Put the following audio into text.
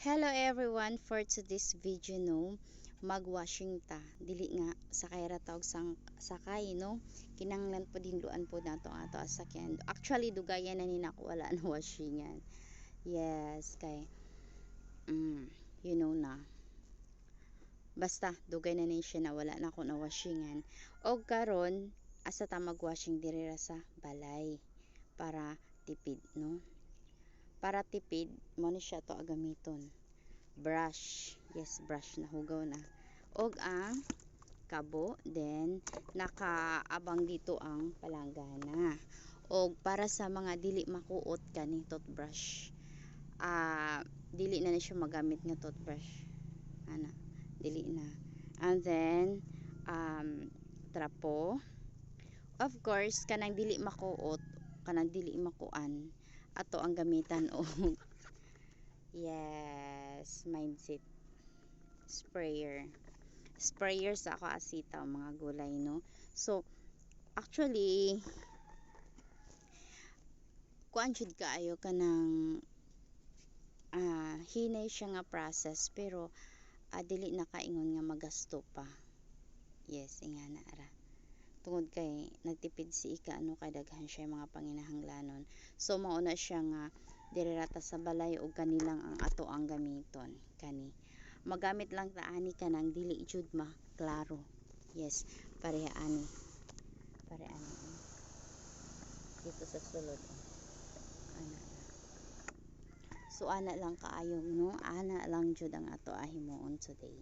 Hello everyone, for today's video no, magwashing ta. Dili nga sakay ra tawag sang sakay no. Kinanglan po dinluan po nato ato asakyan. Actually dugayan na ni nako wala na washingan. Yes, kay you know na. Basta dugay na ni siya na wala na ko na washingan. Og karon asa ta magwashing diri ra sa balay para tipid no. Para tipid mo ni siya to agamiton. Brush, yes, brush na hugaw na, og ang kabo, then nakaabang dito ang palanggana. Og para sa mga dili makuot kani toothbrush, dili na siya magamit nga toothbrush ana, dili na. And then trapo, of course kanang dili makuot, kanang dili makuan, ato ang gamitan og yes, mindset sprayer sa ako asita mga gulay no. So actually kuan jud kaayo kanang hinay siya nga process, pero dili na kaingon nga magasto pa. Yes, ingana ra tungod kay nagtipid si ika ano, kay daghan siya mga panginahanglanon. So mao na siya nga diri rata sa balay og kanilang ang ato ang gamiton kani. Magamit lang ta ani kanang dili jud klaro. Yes, pareha ani dito sa sulod ana. So ana lang kaayong no, ana lang jud ang ato ahimuon today.